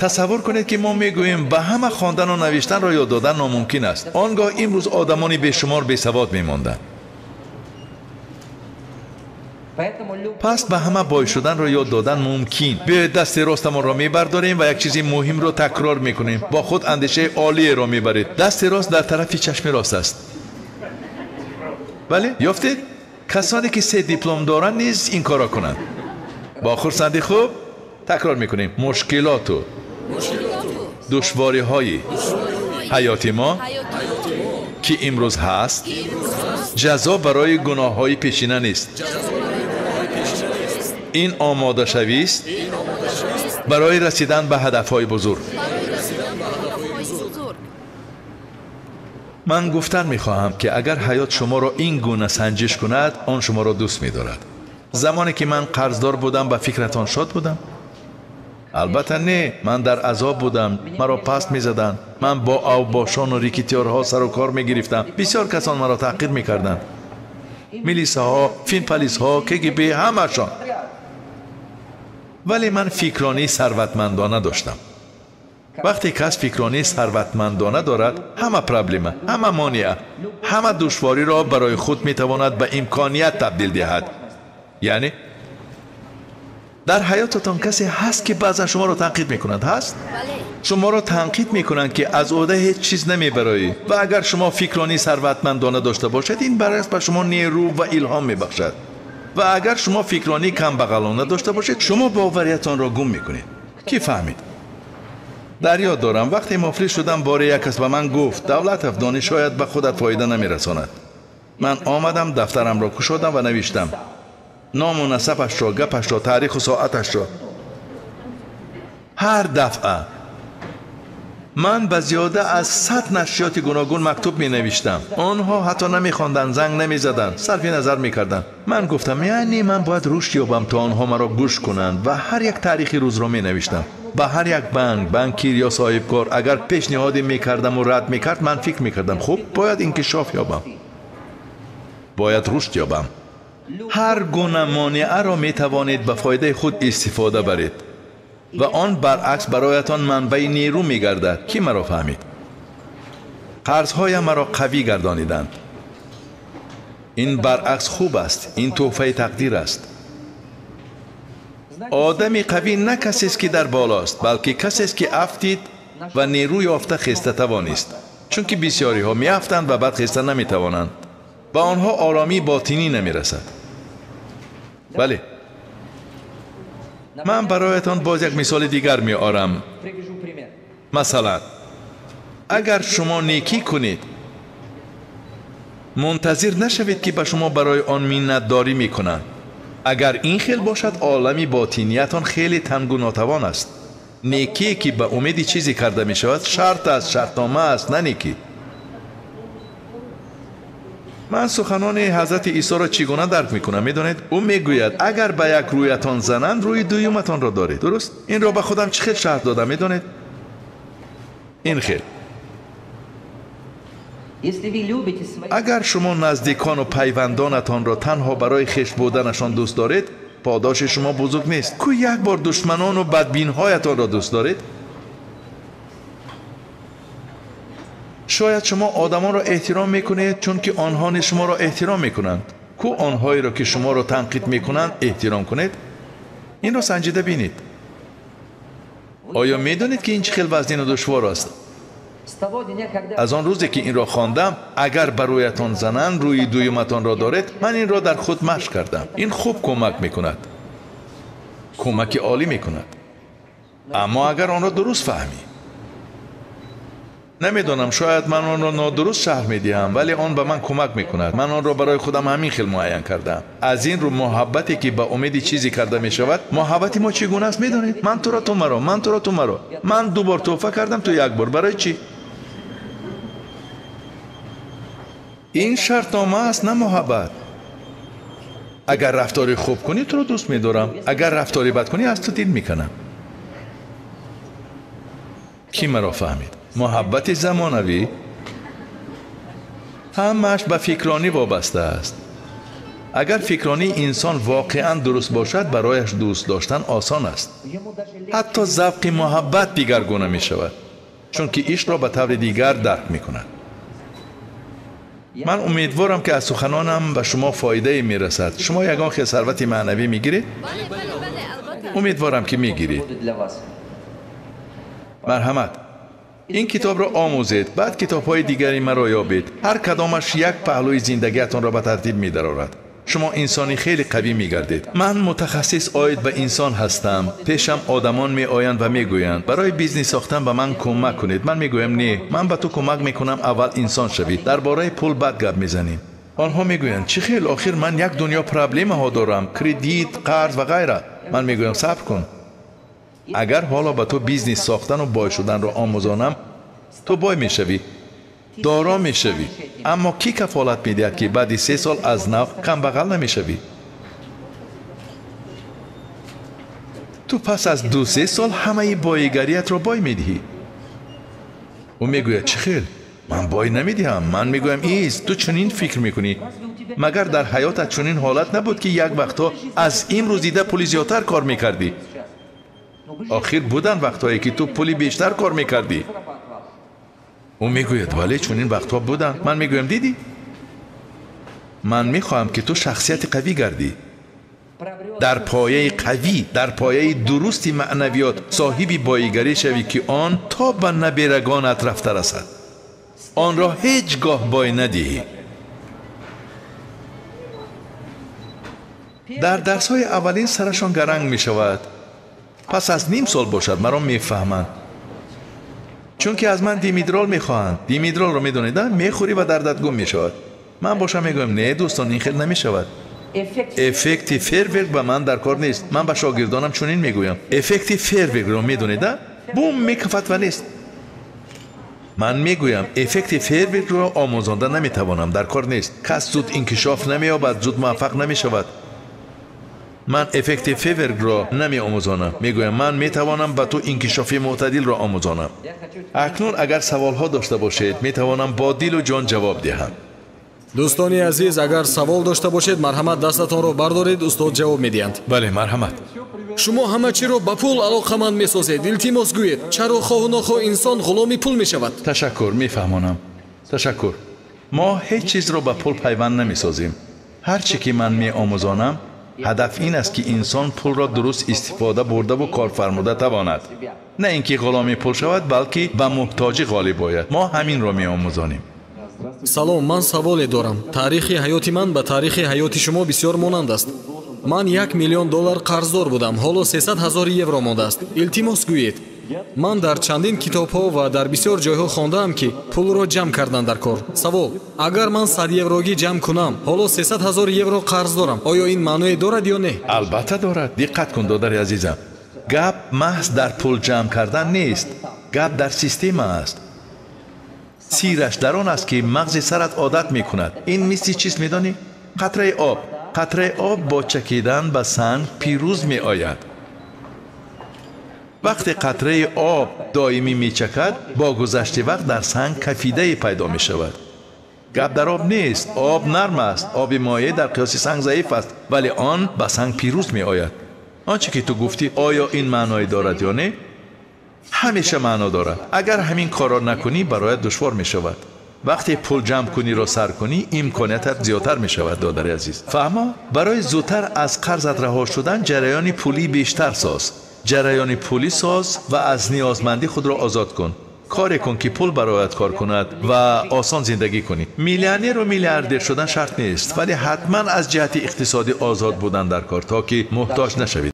تصور کنید که ما میگوییم به همه خواندن و نوشتن را یاد دادن ناممکن است. آنگاه امروز آدمانی بیشمار بیسواد میماندند. پس به همه بای شدن را یاد دادن ممکن. بیایید دست راستمان را میبرداریم و یک چیز مهم را تکرار میکنیم. با خود اندیشه عالی را میبرید. دست راست در طرف چشم راست است. بله، یافتید؟ کسانی که 3 دیپلم دارند نیز این کارا کنند. با خورسندی خوب تکرار میکنیم. مشکلات و دشواری های حیات ما که امروز هست جزا برای گناه های پیشینه نیست. این آماده شوی است برای رسیدن به هدف های بزرگ. من گفتن میخواهم که اگر حیات شما را این گونه سنجش کند، آن شما را دوست می‌دارد. زمانی که من قرضدار بودم به فکرتان شاد بودم؟ البته نه، من در عذاب بودم، مرا پست می‌زدند. من با اوباشان و ریکیتیارها سر و کار می‌گرفتم. بسیار کسان مرا تحقیر می‌کردند. میلیس‌ها، فینپالیس‌ها، KGB، همه‌شان. ولی من فکرانی ثروتمندانه داشتم. وقتی کس فکرانی ثروتمندانه دارد، همه پرابلم، همه مانع، همه دشواری را برای خود میتواند به امکانیت تبدیل دهد. یعنی در حیاتتان کسی هست که بعضا شما را تنقید میکنند؟ هست؟ شما را تنقید میکنند که از عهده هیچ چیز نمیبرایی و اگر شما فکرانی ثروتمندانه داشته باشد، این برعکس به شما نیرو و الهام میبخشد. و اگر شما فکرانی کم بغلانه داشته باشید، شما باوریتان را گم میکنید. کی فهمید؟ در یاد دارم وقتی مفلس شدم، بار یک کس به من گفت دولت افغانی شاید به خودت فایده نمیرساند. من آمدم دفترم را گشودم و نوشتم نام و نسبش را، گپش را، تاریخ و ساعتش را. هر دفعه من به زیاده از 100 نشریات گوناگون مکتوب می نوشتم. آنها حتی نمی خواندن، زنگ نمی زدن، صرف نظر می کردن. من گفتم یعنی من باید رشد یابم تا آنها مرا گوش کنند و هر یک تاریخی روز را می نوشتم. به هر یک بانکیر یا صاحبکار اگر پیشنهادی می کردم و رد می کرد، من فکر می کردم خب باید انکشاف یابم، باید رشد یابم. هر گونه مانعه را می توانید به فایده خود استفاده برید و آن برعکس برایتان منبع نیرو می گردد. کی مرا فهمید؟ قرضهای مرا قوی گردانیدند. این برعکس خوب است. این تحفه تقدیر است. آدمی قوی نه کسی است که در بالاست، بلکه کسی است که افتید و نیروی یافته خسته توانست. چون که بسیاری ها می افتند و بعد خسته نمی توانند. به آنها آرامی باطنی نمی رسد. بله، من برایتان باز یک مثال دیگر می آرم. مثلا اگر شما نیکی کنید، منتظر نشوید که به شما برای آن منتداری می کنند. اگر این خیل باشد، عالمی باطنیتان خیلی تنگ و ناتوان است. نیکی که به امید چیزی کرده می شود شرط است، شرطنامه است، نه نیکی. من سخنان حضرت عیسی را چگونه درک میکنم؟ میدانید او میگوید اگر به یک رویتان زنند، روی دویمتان را دارید. درست؟ این را به خودم چه خیل شرط دادم؟ میدانید این خیل. اگر شما نزدیکان و پیوندانتان را تنها برای خویش بودنشان دوست دارید، پاداش شما بزرگ نیست. کو یک بار دشمنان و بدبینهایتان را دوست دارید؟ شاید شما آدمان را احترام میکنید چون که آنها نیز شما را احترام میکنند. کو آنهایی را که شما را تنقید میکنند احترام کنید؟ این را سنجیده بینید. آیا میدانید که این چه خیلی وزین و دشوار است؟ از آن روزی که این را خواندم، اگر بر رویتان زنند، روی دویمتان را دارید، من این را در خود مشق کردم. این خوب کمک میکند، کمک عالی میکند. اما اگر آن را درست فهمی، نمیدانم، شاید من آن را نادرست شرح میدهم، ولی آن به من کمک میکند. من آن را برای خودم همین خیل معین کردم. از این رو محبتی که به امید چیزی کرده میشود، محبت ما چگونه است میدانید؟ من تو را تو مرا، من تو را تو مرا. من 2 بار توفه کردم، تو 1 بار. برای چی؟ این شرطنامه است، نه محبت. اگر رفتاری خوب کنی تو را دوست می‌دارم، اگر رفتاری بد کنی از تو دل میکنم. کی مرا فهمید؟ محبت زمانوی همش به فکرانی وابسته است. اگر فکرانی انسان واقعا درست باشد برایش دوست داشتن آسان است. حتی ذوق محبت دیگرگونه می شود چون که ایش را به طور دیگر درک می کند. من امیدوارم که از سخنانم به شما فایده می رسد. شما یگان خیلی ثروت معنوی می گیرید؟ امیدوارم که می گیرید. مرحمت. این کتاب را آموزید، بعد کتاب های دیگری مرا یابید. هر کدامش یک پهلوی زندگیتان را به ترتیب می درآورد. شما انسانی خیلی قوی می گردید. من متخصص آید به انسان هستم. پیشم آدمان می آیند و می گویند برای بیزنس ساختن به من کمک کنید. من می گویم نه، من به تو کمک می کنم اول انسان شوی. درباره پول بعد گپ می زنیم. آنها می گویند چه خیلی آخر من یک دنیا پرابلم ها دارم، کردیت، قرض و غیره. من می گویم صبر کن. اگر حالا به تو بیزنس ساختن و بای شدن را آموزانم، تو بای می شوی، دارا می شوی. اما کی کفالت می دهد که بعد 3 سال از نو کم بغل نمی شوی؟ تو پس از 2-3 سال همه بایگریت را بای می دهی. او می گوید چه خیل؟ من بای نمی دهم. من می گویم ایست، تو چنین فکر می کنی. مگر در حیاتت چنین حالت نبود که یک وقتا از امروز دیده پولی زیادتر کار می کردی؟ آخر بودن وقتهایی که تو پولی بیشتر کار می کردی. او میگوید ولی چون این وقتها بودن. من میگویم دیدی؟ من میخواهم که تو شخصیت قوی گردی، در پایه قوی، در پایه درستی معنویات صاحبی بایگری شوی که آن تا به نبیرگانت رفته رسد. آن را هیچگاه بای ندهی. در درس‌های اولین سرشان گرنگ میشود. پس از نیم سال باشد مرا میفهمند. چون که از من دیمیدرال میخواهند. دیمیدرال رو میدونید میخوری و دردت گم میشود. من باشم میگویم نه دوستان این خیلی نمیشود. افکت فیرورک به من در کار نیست. من به شاگردانم چنین میگویم افکت فیرورک رو میدونید بوم میکفت و نیست. من میگویم افکت فیرورک رو آموزانده نمیتوانم، در کار نیست. کس زود انکشاف نمییابد، زود موفق نمیشود. من افکت فیورک را نمی آموزانم. میگویم من میتوانم به تو انکشافی معتدل را آموزانم. اکنون اگر سوال ها داشته باشید میتوانم با دل و جان جواب دهم. دوستانی عزیز اگر سوال داشته باشید مرحمت دستتان را بردارید، استاد جواب میدهند. بله مرحمت. شما همه چی را به پول علاقمند میسازید. التماس گویید چرا خواه و نخواه انسان غلامی پول میشود؟ تشکر، میفهمانم. تشکر. ما هیچ چیز را به پول پیوند نمیسازیم. هر چی که من می آموزانم هدف این است که انسان پول را درست استفاده برده و کار فرموده تواند. نه اینکه غلامی پول شود بلکه به محتاجی غالب آید. ما همین را می آموزانیم. سلام، من سوالی دارم. تاریخی حیاتی من با تاریخی حیاتی شما بسیار مانند است. من $1 میلیون قرضدار بودم. حالا 300,000 یورو مانده است. التماس گویید. من در چندین کتاب‌ها و در بسیار جای‌ها خواندم که پول را جمع کردن در کار. سوال: اگر من 100 یوروگی جمع کنم، حالا 300,000 یورو قرض دارم. آیا این معنی دارد یا نه؟ البته دارد. دقت کن دادر عزیزم. گپ محض در پول جمع کردن نیست. گپ در سیستم است. سیرش در آن است که مغز سرت عادت می‌کند. این مثل چیز می‌دانی؟ قطره آب. قطره آب با چکیدن به سنگ پیروز می‌آید. وقتی قطره آب دائمی میچکد با گذشت وقت در سنگ کفیده پیدا می شود. گپ در آب نیست. آب نرم است. آب مایع در قیاس سنگ ضعیف است ولی آن به سنگ پیروز می آید. آنچه که تو گفتی آیا این معنای دارد یا نه؟ همیشه معنا دارد. اگر همین کار را نکنی برایت دشوار می شود. وقتی پول جمع کنی را سر کنی امکانیتت زیادتر می شود دادر عزیز. فهمه؟ برای زودتر از قرضت رها شدن جریان پولی بیشتر ساز. جریان پولی ساز و از نیازمندی خود را آزاد کن. کاری کن که پول برایت کار کند و آسان زندگی کنی. میلیونر و میلیاردر شدن شرط نیست ولی حتما از جهت اقتصادی آزاد بودن در کار تا که محتاج نشوید.